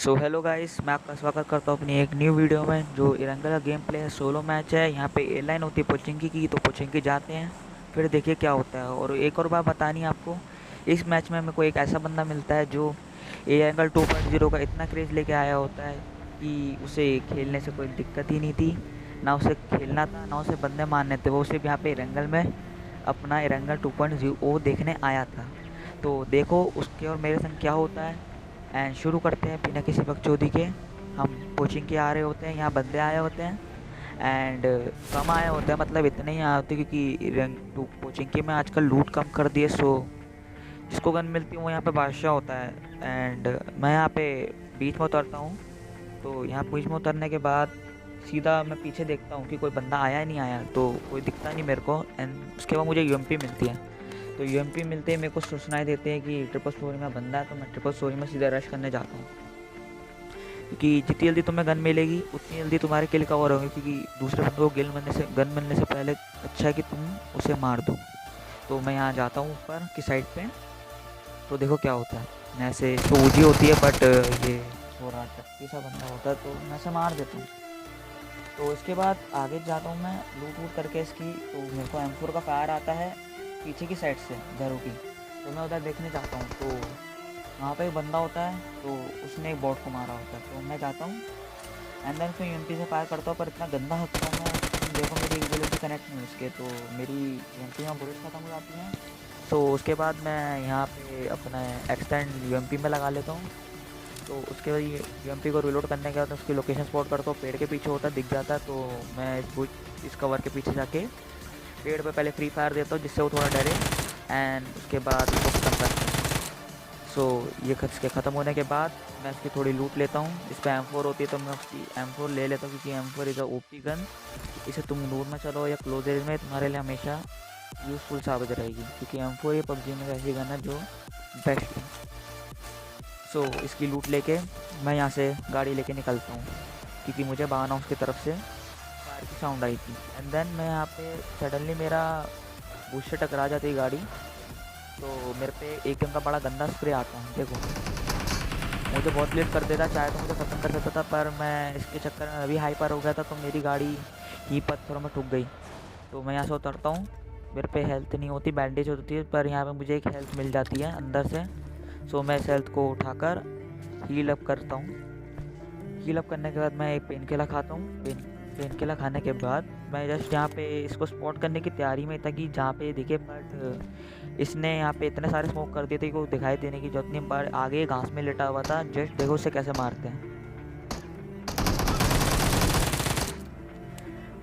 So hello guys, मैं आपका स्वागत करता हूँ अपनी एक न्यू वीडियो में। जो इरंगल का गेम प्ले है, सोलो मैच है। यहाँ पे एयरलाइन होती है पोचिंकी की, तो पोचिंकी जाते हैं, फिर देखिए क्या होता है। और एक और बात बतानी है आपको, इस मैच में मेरे को एक ऐसा बंदा मिलता है जो एयरलाइन 2.0 का इतना क्रेज़ लेके आया होता है कि उसे खेलने से कोई दिक्कत ही नहीं थी। ना उसे खेलना था, ना उसे बंदे मारने थे, वो सिर्फ यहाँ पे इरंगल में अपना इरंगल 2.0 देखने आया था। तो देखो उसके और मेरे संग क्या होता है। एंड शुरू करते हैं बिना किसी बकचोदी के। हम कोचिंग के आ रहे होते हैं, यहाँ बंदे आए होते हैं। एंड कम आए होते हैं, मतलब इतने ही आए होते हैं क्योंकि रैंक टू कोचिंग के में आजकल लूट कम कर दिए। सो जिसको गन मिलती है वो यहाँ पे बादशाह होता है। एंड मैं यहाँ पे बीच में उतरता हूँ। तो यहाँ बीच में उतरने के बाद सीधा मैं पीछे देखता हूँ कि कोई बंदा आया ही नहीं आया, तो कोई दिखता नहीं मेरे को। एंड उसके बाद मुझे यूएमपी मिलती है। तो यूएमपी मिलते ही मेरे को सुनाई देते हैं कि ट्रिपल स्टोरी में बंदा है। तो मैं ट्रिपल स्टोरी में सीधा रश करने जाता हूँ, क्योंकि जितनी जल्दी तुम्हें गन मिलेगी उतनी जल्दी तुम्हारे किल कवर होंगे। क्योंकि दूसरे बंदे को गन मिलने से पहले अच्छा है कि तुम उसे मार दो। तो मैं यहाँ जाता हूँ ऊपर की साइड पे। तो देखो क्या होता है, मैं ऐसे तो ऊँची होती है बट ये थोड़ा टक्की सा बंदा होता है, तो मैं ऐसे मार देता हूँ। तो इसके बाद आगे जाता हूँ मैं लूट वूट करके इसकी। तो मेरे को M4 का फायर आता है पीछे की साइड से घरों की। तो मैं उधर देखने जाता हूँ, तो वहाँ पे एक बंदा होता है, तो उसने एक बॉट को मारा होता है। तो मैं जाता हूँ एंड देन फिर यूएमपी से फायर करता हूँ, पर इतना गंदा होता है। मैं देखो मेरी एबिलिटी कनेक्ट नहीं उसके, तो मेरी यूएमपी में बुलेट ख़त्म हो जाती हैं। तो उसके बाद मैं यहाँ पे अपना एक्सटेंड यूएमपी में लगा लेता हूँ। तो उसके बाद यूएमपी को रिलोड करने के बाद उसकी लोकेशन स्पॉट करता हूँ, पेड़ के पीछे होता है, दिख जाता है। तो मैं इस कवर के पीछे जाके पेड़ पे पहले फ्री फायर देता हूँ जिससे वो थोड़ा डरे। एंड उसके बाद उसको ख़त्म करता हूँ। सो ये इसके ख़त्म होने के बाद मैं इसकी थोड़ी लूट लेता हूँ। इस पर M4 होती है, तो मैं उसकी M4 ले लेता हूँ, क्योंकि M4 is a OP gun. इसे तुम दूर में चलो या क्लोज एरिया में, तुम्हारे लिए हमेशा यूज़फुल साबित रहेगी, क्योंकि M4 ये पबजी में ऐसी गन है जो बेस्ट है। सो इसकी लूट लेके मैं यहाँ से गाड़ी लेके निकलता हूँ, क्योंकि मुझे बाहर हाउस की तरफ से फायर की साउंड आई थी। एंड देन मैं यहाँ पे सडनली मेरा बुश से टकरा जाती है गाड़ी। तो मेरे पे एकदम का बड़ा गंदा स्प्रे आता है। देखो मुझे बहुत लेट कर देता, चाहे तो मुझे ख़त्म कर देता था, पर मैं इसके चक्कर में अभी हाइपर हो गया था, तो मेरी गाड़ी ही पत्थरों में ठुक गई। तो मैं यहाँ से उतरता हूँ। मेरे पे हेल्थ नहीं होती, बैंडेज होती है, पर यहाँ पे मुझे एक हेल्थ मिल जाती है अंदर से। सो मैं इस हेल्थ को उठाकर हील अप करता हूँ। हील अप करने के बाद मैं एक पेन किलर खाता हूँ। पेन किलर खाने के बाद मैं जस्ट यहाँ पे इसको स्पॉट करने की तैयारी में था कि जहाँ पे दिखे, बट इसने यहाँ पे इतने सारे स्मोक कर दिए थे कि वो दिखाई देने की जरूरत नहीं। पर आगे घास में लेटा हुआ था, जस्ट देखो उसे कैसे मारते हैं।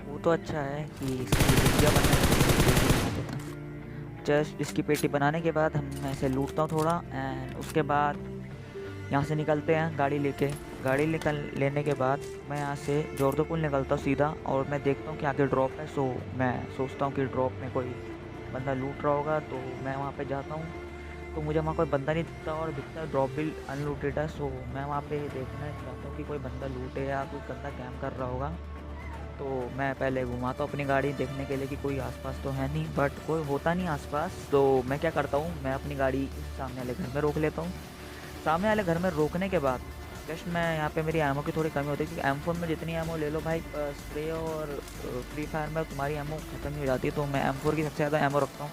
वो तो अच्छा है कि इसकी पेटियाँ बना, जस्ट इसकी पेटी बनाने के बाद हम ऐसे लूटता हूँ थोड़ा। एंड उसके बाद यहाँ से निकलते हैं गाड़ी लेके। गाड़ी लेने के बाद मैं यहाँ से जोरदोपुल निकलता हूँ सीधा, और मैं देखता हूँ कि आगे ड्रॉप है। सो मैं सोचता हूँ कि ड्रॉप में कोई बंदा लूट रहा होगा, तो मैं वहाँ पे जाता हूँ। तो मुझे वहाँ कोई बंदा नहीं दिखता, और दिखता ड्रॉप भी अनलूटेड है। सो मैं वहाँ पे देखना चाहता हूँ कि कोई बंदा लूटे या कोई बंदा कैम्प कर रहा होगा। तो मैं पहले घुमाता हूँ अपनी गाड़ी देखने के लिए कि कोई आसपास तो है नहीं, बट कोई होता नहीं आसपास। तो मैं क्या करता हूँ, मैं अपनी गाड़ी सामने वाले घर में रोक लेता हूँ। सामने वाले घर में रोकने के बाद जस्ट मैं यहाँ पे मेरी एमओ की थोड़ी कमी होती है, क्योंकि M4 में जितनी एमओ ले लो भाई, स्प्रे और फ्री फायर में तुम्हारी एमओ ख़त्म ही हो जाती है। तो मैं M4 की सबसे ज़्यादा एमओ रखता हूँ।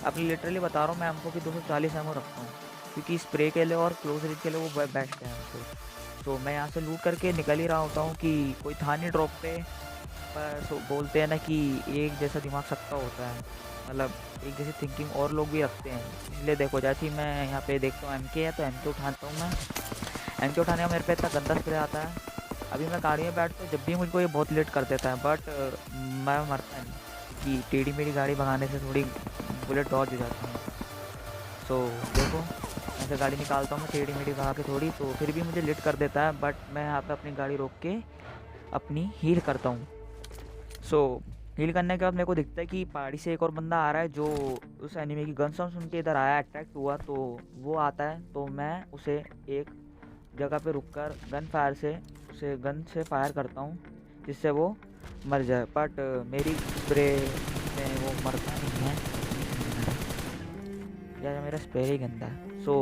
अपनी लिटरली बता रहा हूँ, मैं M4 की 240 एमओ रखता हूँ, क्योंकि स्प्रे के लिए और क्लोज रेंज के लिए वो बेस्ट है M4। तो मैं यहाँ से लूट करके निकल ही रहा होता हूँ कि कोई था नहीं ड्रॉप पे। पर बोलते हैं ना कि एक जैसा दिमाग सबका होता है, मतलब एक जैसी थिंकिंग और लोग भी रखते हैं। इसलिए देखो जैसे ही मैं यहाँ पे देखता हूँ MK है, तो MK उठाता हूँ मैं। MK उठाने का मेरे पे इतना गंदा स्प्रे आता है। अभी मैं गाड़ी में बैठता हूँ, जब भी मुझको ये बहुत लेट कर देता है, बट मैं मरता नहीं, कि टेढ़ी मेरी गाड़ी भगाने से थोड़ी बुलेट डॉज हो जाती है। सो देखो ऐसे गाड़ी निकालता हूँ मैं टेढ़ी मेढ़ी भगा के थोड़ी, तो फिर भी मुझे लेट कर देता है। बट मैं यहाँ पे अपनी गाड़ी रोक के अपनी हील करता हूँ। सो हील करने के बाद मेरे को दिखता है कि पहाड़ी से एक और बंदा आ रहा है, जो उस एनिमी की गन साउंड सुन के इधर आया, अट्रैक्ट हुआ। तो वो आता है, तो मैं उसे एक जगह पे रुककर गन से फायर करता हूँ, जिससे वो मर जाए। बट मेरी स्प्रे में वो मरता नहीं है, या मेरा स्प्रे ही गंदा है। सो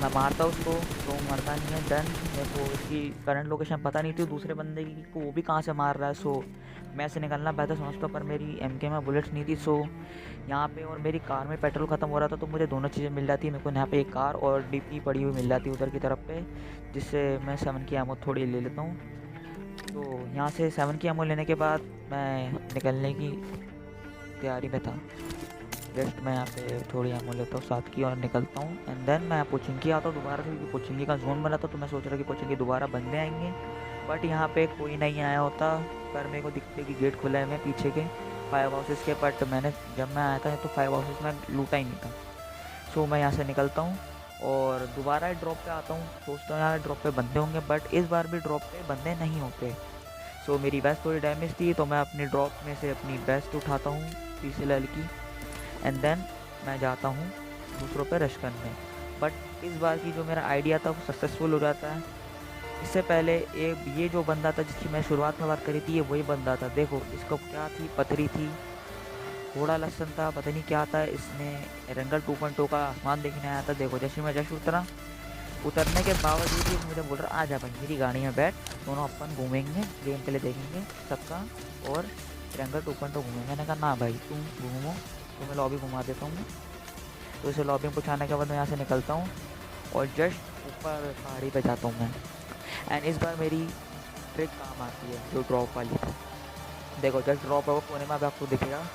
मैं मारता उसको तो मरता नहीं है। डन। मेरे को इसकी करंट लोकेशन पता नहीं थी दूसरे बंदे की को वो भी कहाँ से मार रहा है। सो मैं ऐसे निकलना बेहतर समझता, पर मेरी एमके में बुलेट्स नहीं थी। सो यहाँ पे और मेरी कार में पेट्रोल ख़त्म हो रहा था, तो मुझे दोनों चीज़ें मिल जाती। मेरे को यहाँ पे एक कार और डीपी पड़ी हुई मिल जाती उधर की तरफ पे, जिससे मैं 7 की एमओ थोड़ी ले लेता हूँ। तो यहाँ से 7 की एमओ लेने के बाद मैं निकलने की तैयारी में था। जस्ट मैं यहाँ पे थोड़ी एमो लेता हूँ 7 की और निकलता हूँ। एंड देन मैं पोचिंकी आता हूँ दोबारा से, क्योंकि पोचिंकी का जोन बना था। तो मैं सोच रहा कि पोचिंकी दोबारा बंदे आएंगे, बट यहाँ पे कोई नहीं आया होता। पर मेरे को दिखते कि गेट खुला है मैं पीछे के 5 हाउसेस के, बट मैंने जब मैं आया था तो 5 हाउसेस में लूटा ही नहीं था। सो मैं यहाँ से निकलता हूँ और दोबारा ड्रॉप पे आता हूँ। सोचता हूँ यार ड्रॉप पे बंदे होंगे, बट इस बार भी ड्रॉप पे बंदे नहीं होते। सो मेरी वेस्ट थोड़ी डैमेज थी, तो मैं अपनी ड्रॉप में से अपनी वेस्ट उठाता हूँ PCLL की। एंड देन मैं जाता हूँ दूसरों पे रश करने। बट इस बार की जो मेरा आइडिया था वो सक्सेसफुल हो जाता है। इससे पहले ये जो बंदा था जिसकी मैं शुरुआत में बात करी थी, ये वही बंदा था। देखो इसको क्या थी, पथरी थी, थोड़ा लहसन था, पता नहीं क्या था। इसने रंगल 2.0 का आसमान देखने आया था। देखो जैसे मैं जस्ट उतरने के बावजूद भी मुझे बोल रहा आ जा भाई मेरी गाड़ी में बैठ, दोनों अपन घूमेंगे, गेम प्ले देखेंगे सबका और रंगल 2.0 घूमेंगे। मैंने कहा ना भाई तुम घूमो, तो मैं लॉबी घुमा देता हूँ। तो इसे लॉबी में पहुँचाने के बाद मैं यहाँ से निकलता हूँ और जस्ट ऊपर पहाड़ी पे जाता हूँ मैं। एंड इस बार मेरी ट्रिक काम आती है जो ड्रॉप वाली थी। देखो जस्ट ड्रॉप है वो कोने में, आपको दिखेगा।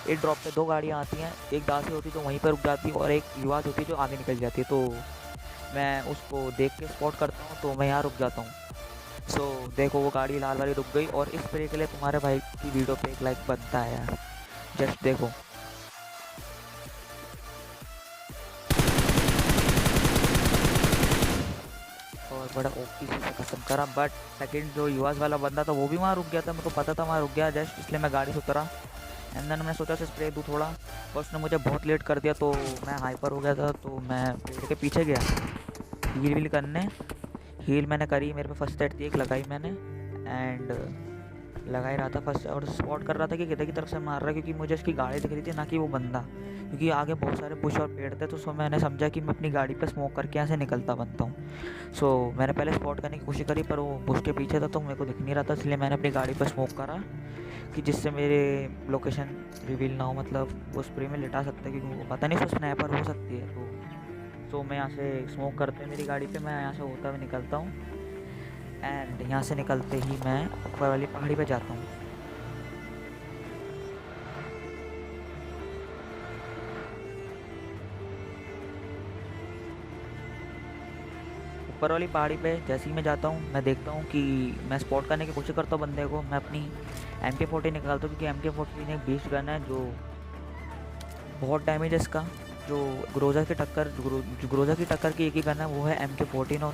एक ड्रॉप पे 2 गाड़ियाँ आती हैं, एक दासी होती तो वहीं पर रुक जाती और एक युवा होती जो आगे निकल जाती है। तो मैं उसको देख के स्पॉट करता हूँ, तो मैं यहाँ रुक जाता हूँ। सो देखो वो गाड़ी लाल वाली रुक गई, और इस स्प्रे के लिए तुम्हारे भाई की वीडियो पे एक लाइक बनता है यार। जस्ट देखो और बड़ा ओपी से खत्म करा। बट सेकंड जो युवास वाला बंदा था वो भी वहाँ रुक गया था, मेरे को पता था वहाँ रुक गया जस्ट, इसलिए मैं गाड़ी से उतरा। एंड देन मैंने सोचा से स्प्रे दूँ थोड़ा, और उसने मुझे बहुत लेट कर दिया, तो मैं हाइपर हो गया था। तो मैं पेड़ के पीछे गया हील वील करने। हील मैंने करी, मेरे पे फर्स्ट एड थी एक लगाई मैंने, एंड लगा ही रहा था फर्स्ट, और स्पॉट कर रहा था कि किधर की तरफ से मार रहा है, क्योंकि मुझे उसकी गाड़ी दिख रही थी ना कि वो बंदा, क्योंकि आगे बहुत सारे बुश और पेड़ थे। तो सो मैंने समझा कि मैं अपनी गाड़ी पे स्मोक करके यहाँ से निकलता बनता हूँ। सो मैंने पहले स्पॉट करने की कोशिश करी, पर वो बुश के पीछे था तो मेरे को दिख नहीं रहा था, इसलिए मैंने अपनी गाड़ी पर स्मोक करा कि जिससे मेरे लोकेशन रिवील ना हो, मतलब वो स्प्रे में लिटा सकते हैं, क्योंकि वो पता नहीं उसको स्नैपर हो सकती है। तो मैं यहाँ से स्मोक करते मेरी गाड़ी पे मैं यहाँ से होता हुआ निकलता हूँ। एंड यहाँ से निकलते ही मैं ऊपर वाली पहाड़ी पे जाता हूँ। ऊपर वाली पहाड़ी पे जैसे ही मैं जाता हूँ, मैं देखता हूँ कि मैं स्पॉट करने की कोशिश करता हूँ बंदे को। मैं अपनी MK40 निकालता हूँ, क्योंकि MK40 एक बीस्ट गन है जो बहुत डैमेज है इसका। जो ग्रोजा की टक्कर की एक ही गन है वो है MK14 और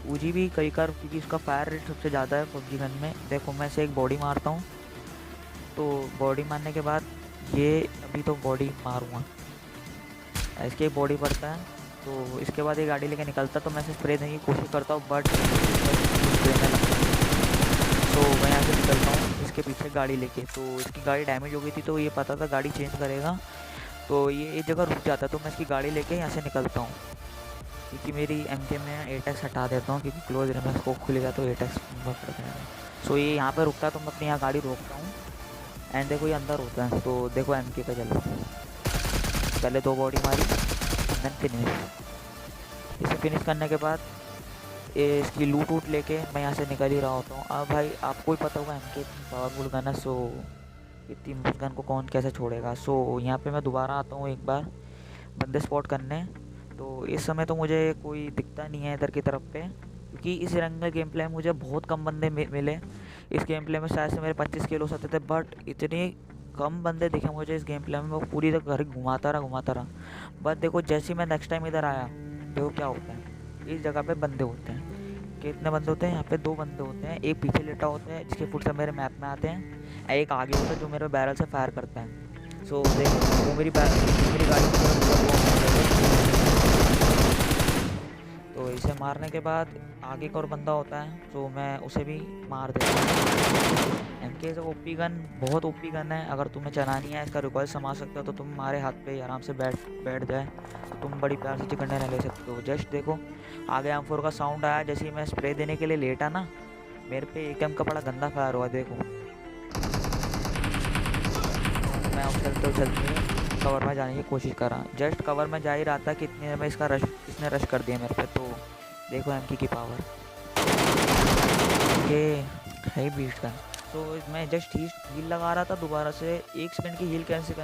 ऊजी भी कई बार, क्योंकि उसका फायर रेट सबसे ज़्यादा है PUBG गन में। देखो मैं इसे एक बॉडी मारता हूँ, तो बॉडी मारने के बाद ये अभी तो बॉडी मारूँगा, इसके बॉडी पड़ता है। तो इसके बाद ये गाड़ी लेके निकलता, तो मैं इसे स्प्रे देने की कोशिश करता हूँ, बट स्प्रे में लगता है। तो मैं यहाँ से निकलता हूँ इसके पीछे गाड़ी लेके। तो इसकी गाड़ी डैमेज हो गई थी, तो ये पता था गाड़ी चेंज करेगा, तो ये एक जगह रुक जाता। तो मैं इसकी गाड़ी लेके यहाँ से निकलता हूँ, क्योंकि मेरी MK में 8x हटा देता हूँ, क्योंकि क्लोज रेंज में स्कोप खुलेगा तो 8x पड़ जाएगा। सो ये यहाँ पे रुकता है, तो मैं अपनी यहाँ गाड़ी रोकता हूँ। एंड देखो ये अंदर होता है, तो देखो MK पे चलो, पहले 2 बॉडी मारी, देन फिनिश। इसे फिनिश करने के बाद इसकी लूट वूट लेके मैं यहाँ से निकल ही रहा होता हूँ। अब भाई आपको ही पता होगा MK पावरफुल गन है, सो इतनी मस्त गन को कौन कैसे छोड़ेगा। सो यहाँ पे मैं दोबारा आता हूँ एक बार बंदे स्पॉट करने। तो इस समय तो मुझे कोई दिखता नहीं है इधर की तरफ पे, क्योंकि इस रंग में गेम प्ले में मुझे बहुत कम बंदे मिले। इस गेम प्ले में शायद से मेरे 25 किलो होते थे, बट इतने कम बंदे दिखे मुझे इस गेम प्ले में। वो पूरी तरह घर घुमाता रहा। बट देखो जैसे ही मैं नेक्स्ट टाइम इधर आया, देखो क्या होता है, इस जगह पे बंदे होते हैं। कितने बंदे होते हैं यहाँ पे? 2 बंदे होते हैं, एक पीछे लेटा होता है जिसके फुट से मेरे मैप में आते हैं, एक आगे होता है जो मेरे बैरल से फायर करता है। सो देखो वो मेरी गाड़ी की तरफ, तो इसे मारने के बाद आगे एक और बंदा होता है, तो मैं उसे भी मार देता हूँ AK से ओपी गन, बहुत ओपी गन है। अगर तुम्हें चलानी है, इसका रिकॉइल संभाल सकते हो तो तुम्हारे हाथ पे आराम से बैठ बैठ जाए तो तुम बड़ी प्यार से चिकन डिनर ले सकते हो। जस्ट देखो आगे M4 का साउंड आया, जैसे ही मैं स्प्रे देने के लिए लेटा ना, मेरे पे AKM का बड़ा गंदा फायर हुआ। देखो मैं अब चलते चलते कवर में जाने की कोशिश कर रहा, जस्ट कवर में जा ही रहा था कि इतनी देर में इसने रश कर दिया मेरे पे। तो देखो M की पावर, ये है बीस्ट गन। तो मैं जस्ट हील लगा रहा था, दोबारा से 1 सेकंड की हील कैंसिल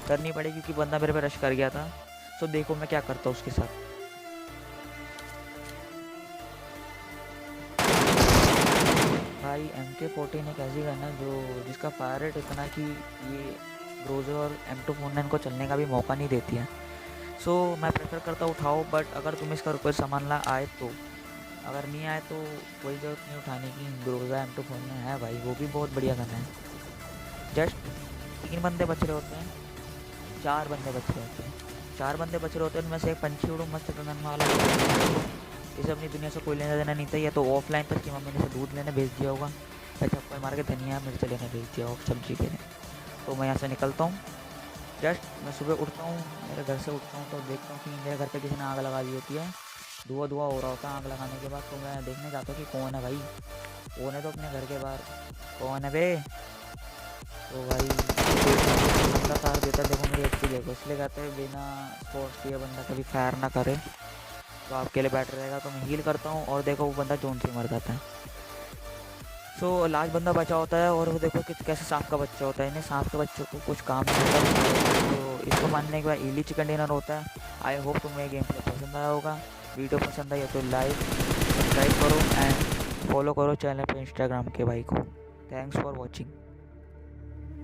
करनी पड़ी क्योंकि बंदा मेरे पे रश कर गया था। तो देखो मैं क्या करता हूँ उसके साथ। भाई MK14 एक ऐसी गन है जिसका फायर रेट इतना कि ये ग्रोजर और M249 को चलने का भी मौका नहीं देती है। सो मैं प्रेफर करता उठाओ, बट अगर तुम्हें इसका रुपये संभालना आए तो, अगर नहीं आए तो कोई ज़रूरत नहीं उठाने की। ग्रोजा M249 है भाई, वो भी बहुत बढ़िया गन है। जस्ट 3 बंदे बच रहे होते हैं, 4 बंदे बच रहे होते हैं, 4 बंदे बच रहे होते हैं, उनमें से एक पंछी उड़ो मस्त गन वाला। इसे अपनी दुनिया से कोई लेना देना नहीं था, या तो ऑफलाइन तक की मम्मी ने इसे दूध लेने भेज दिया होगा, या चप्पल मार के धनिया मिर्च लेने भेज दिया होगा सब्जी के लिए। तो मैं यहाँ से निकलता हूँ। जस्ट मैं सुबह उठता हूँ, मेरे घर से उठता हूँ तो देखता हूँ कि मेरे घर पे किसी ने आग लगा दी होती है, धुआं धुआं हो रहा होता है आग लगाने के बाद। तो मैं देखने जाता हूँ कि कौन है भाई, कौन है तो अपने घर के बाहर, कौन है बे। तो भाई बंदा फायर देता है, देखो मेरी HP देखो, इसलिए कहते हैं बिना स्पोर्ट्स के बंदा कभी फायर ना करे तो आपके लिए बेटर रहेगा। तो मैं हील करता हूँ और देखो वो बंदा जोन से मर जाता है। सो लास्ट बंदा बचा होता है और वो देखो कि कैसे सांप का बच्चा होता है, इन्हें सांप के बच्चों को कुछ काम नहीं होता। तो इसको मानने के बाद इली चिकन डिनर होता है। आई होप तुम्हें गेम प्ले पसंद आया होगा। वीडियो पसंद आई तो लाइक सब्सक्राइब करो एंड फॉलो करो चैनल पे इंस्टाग्राम के भाई को। Thanks for watching.